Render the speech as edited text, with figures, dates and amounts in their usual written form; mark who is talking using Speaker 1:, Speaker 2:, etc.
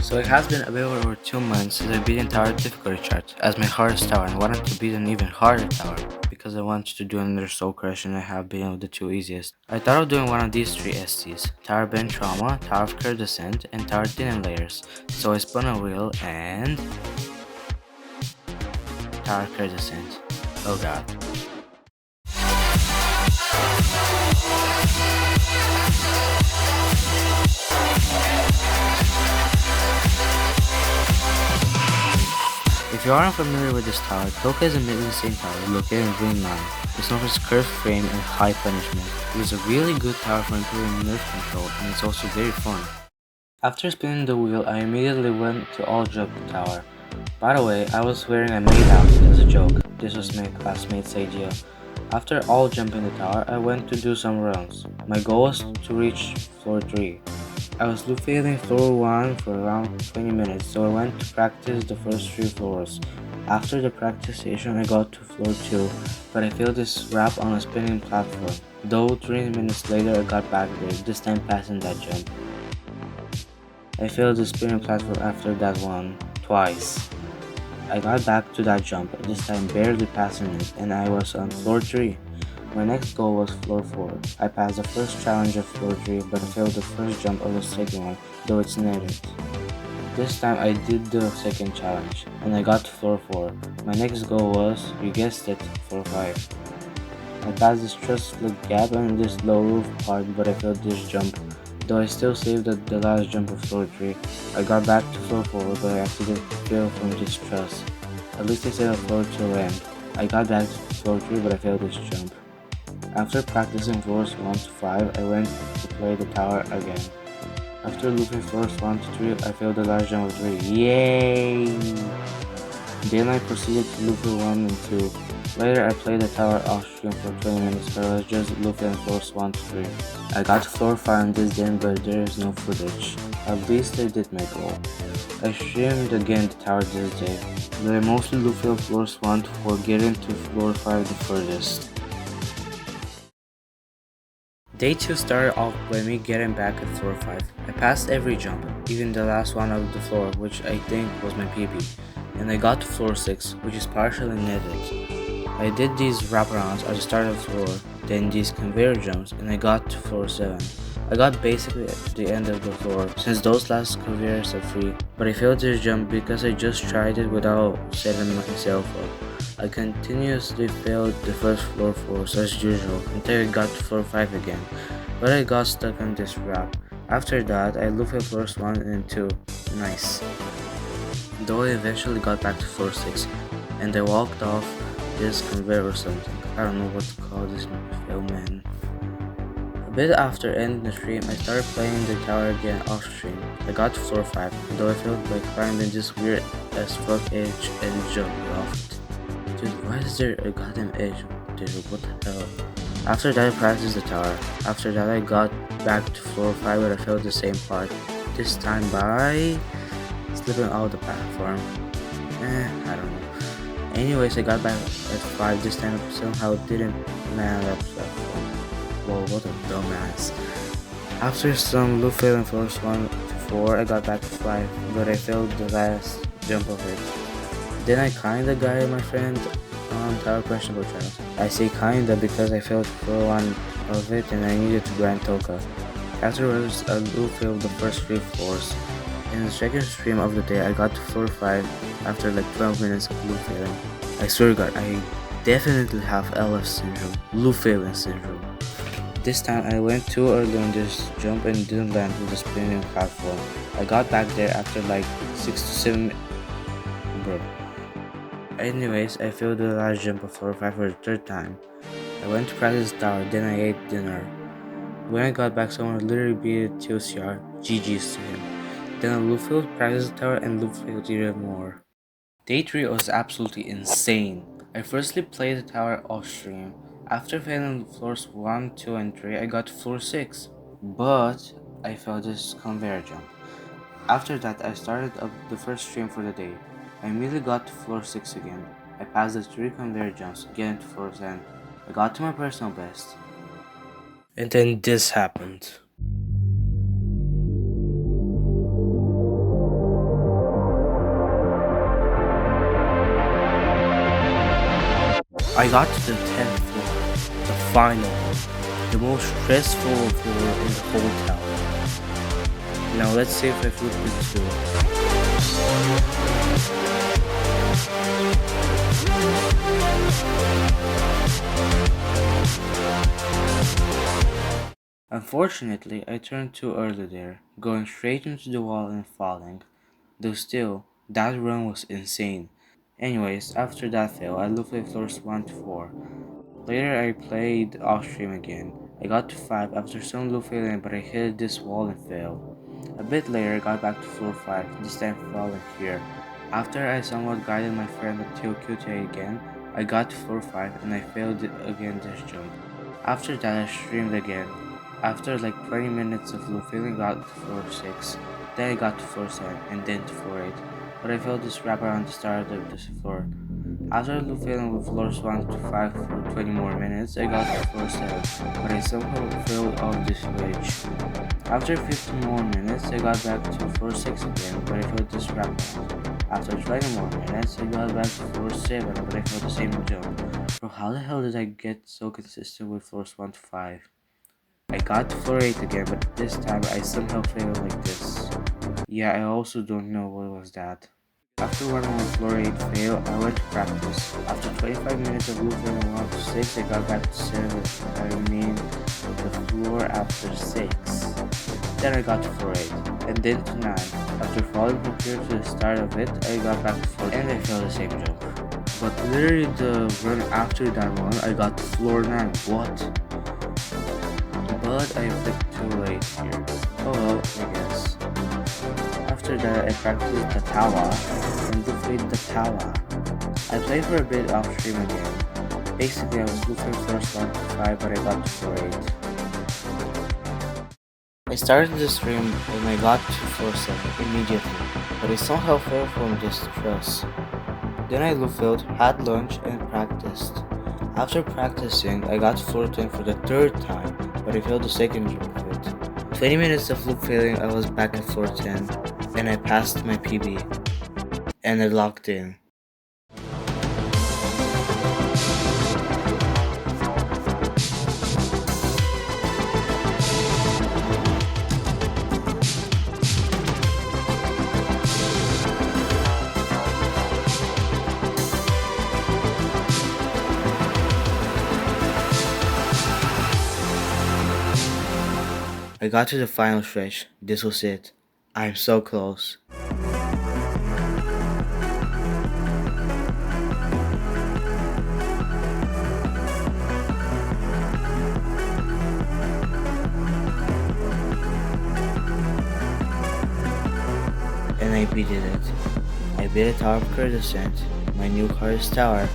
Speaker 1: So it has been a bit over 2 months since I beat the tower difficulty chart as my hardest tower and wanted to beat an even harder tower because I wanted to do another soul crush and I have been with the two easiest. I thought of doing one of these 3 STs, Tower Bend Trauma, Tower of Curved Ascent, and Tower Thin and Layers. So I spun a wheel and Tower Curved Ascent. Oh god. If you aren't familiar with this tower, EToH is a mid-insane tower located in Room 9. It's known for its curved frame and high punishment. It is a really good tower for improving nerve control and it's also very fun. After spinning the wheel, I immediately went to all jump the tower. By the way, I was wearing a maid outfit as a joke. This was my classmate's idea. After all jumping the tower, I went to do some runs. My goal was to reach floor 3. I was loop failing floor 1 for around 20 minutes, so I went to practice the first 3 floors. After the practice station, I got to floor 2, but I failed this wrap on a spinning platform. Though 3 minutes later I got back there, this time passing that jump. I failed the spinning platform after that one, twice. I got back to that jump, this time barely passing it, and I was on floor 3. My next goal was floor 4. I passed the first challenge of floor 3, but I failed the first jump of the second one, though it's near it. This time I did the second challenge, and I got to floor 4. My next goal was, you guessed it, floor 5. I passed this trust slip gap and this low roof part, but I failed this jump. Though I still saved the last jump of floor 3, I got back to floor 4, but I accidentally fell from this truss. At least I saved floor 2 land. I got back to floor 3, but I failed this jump. After practicing floors 1 to 5, I went to play the tower again. After looping floors 1 to 3, I failed the last jump of 3. Yay! Then I proceeded to loop 1 and 2. Later I played the tower off stream for 20 minutes, but I was just looping floors 1 to 3. I got to floor 5 on this day, but there is no footage. At least I did my goal. I streamed again the tower this day, but I mostly looped floors 1 to 4, getting to floor 5 the furthest. Day 2 started off by me getting back at floor 5. I passed every jump, even the last one of the floor, which I think was my PB, and I got to floor 6, which is partially netted. I did these wraparounds at the start of the floor, then these conveyor jumps, and I got to floor 7. I got basically at the end of the floor, since those last conveyors are free, but I failed this jump because I just tried it without setting myself up. I continuously failed the first floor floors as usual until I got to floor 5 again, but I got stuck on this wrap. After that, I looped floors 1 and 2. Nice. Though I eventually got back to floor 6, and I walked off this conveyor or something. I don't know what to call this fail, man. A bit after ending the stream, I started playing the tower again off stream. I got to floor 5, though I failed by climbing this weird as fuck edge and jumped off it. Dude, why is there a goddamn edge? Dude, what the hell? After that I practiced the tower. After that I got back to floor 5 where I failed the same part. This time by slipping out the platform. I don't know. Anyways, I got back at 5 this time I somehow didn't land that platform. Whoa, what a dumbass. After some loop failing floors 1 to 4, I got back to 5, but I failed the last jump of it. Then I kinda got my friend on Tower Questionable Channel. I say kinda because I failed floor 1 of it and I needed to grind Toka. Afterwards, I loop failed the first 3 floors. In the second stream of the day, I got to floor 5 after like 12 minutes of loop failing. I swear to God, I definitely have LF syndrome, loop failing syndrome. This time I went too early on this jump and didn't land with the spinning platform. I got back there after like 6 to 7 bro. Anyways, I failed the last jump of floor 5 for the 3rd time. I went to practice the tower, then I ate dinner. When I got back, someone literally beat TOCR, GG's to him. Then I loop failed, practiced the tower, and loop failed even more. Day 3 was absolutely insane. I firstly played the tower off stream. After failing floors 1, 2, and 3, I got to floor 6. But I failed this conveyor jump. After that, I started up the first stream for the day. I immediately got to floor 6 again. I passed the 3 conveyor jumps, getting to floor 10. I got to my personal best. And then this happened. I got to the 10th floor, the final one, the most stressful floor in the whole tower. Now let's see if I flip this through. Unfortunately, I turned too early there, going straight into the wall and falling. Though still, that run was insane. Anyways, after that fail, I looked at floors 1 to 4. Later, I played off stream again. I got to 5 after some low failing, but I hit this wall and failed. A bit later, I got back to floor 5, this time falling here. After I somewhat guided my friend until QTA again, I got to floor 5 and I failed it again this jump. After that, I streamed again. After like 20 minutes of low failing, I got to floor 6. Then I got to floor 7 and then to floor 8. But I failed this wrap around the start of this floor. After loop failing with floors 1 to 5 for 20 more minutes, I got to floor 7, but I somehow failed off this bridge. After 15 more minutes, I got back to floor 6 again, but I failed this wrap around. After 20 more minutes, I got back to floor 7, but I failed the same jump. Bro, how the hell did I get so consistent with floors 1 to 5? I got to floor 8 again, but this time I somehow failed like this. Yeah, I also don't know what was that. After one on floor 8 fail, I went to practice. After 25 minutes of looping from 1 to 6, I got back to 7. I mean, the floor after 6. Then I got to floor 8, and then to 9. After falling from here to the start of it, I got back to floor 8, and I failed the same jump. But literally the run after that one, I got to floor 9. What? But I flipped too late here. Oh well, I guess. After that, I practiced the tawa and defeated the tawa. I played for a bit off stream again. Basically, I was looking first 1 to 5, but I got to floor 8. I started the stream and I got to floor 7 immediately, but I somehow fell from this truss. Then I loop-filled, had lunch, and practiced. After practicing, I got to floor 10 for the 3rd time, but I failed the second jump of it. 20 minutes of loop failing, I was back at floor 10, and I passed my PB, and I locked in. I got to the final stretch. This was it. I'm so close. And I beat it. I beat a tower upgrade Ascent. My new car is Tower.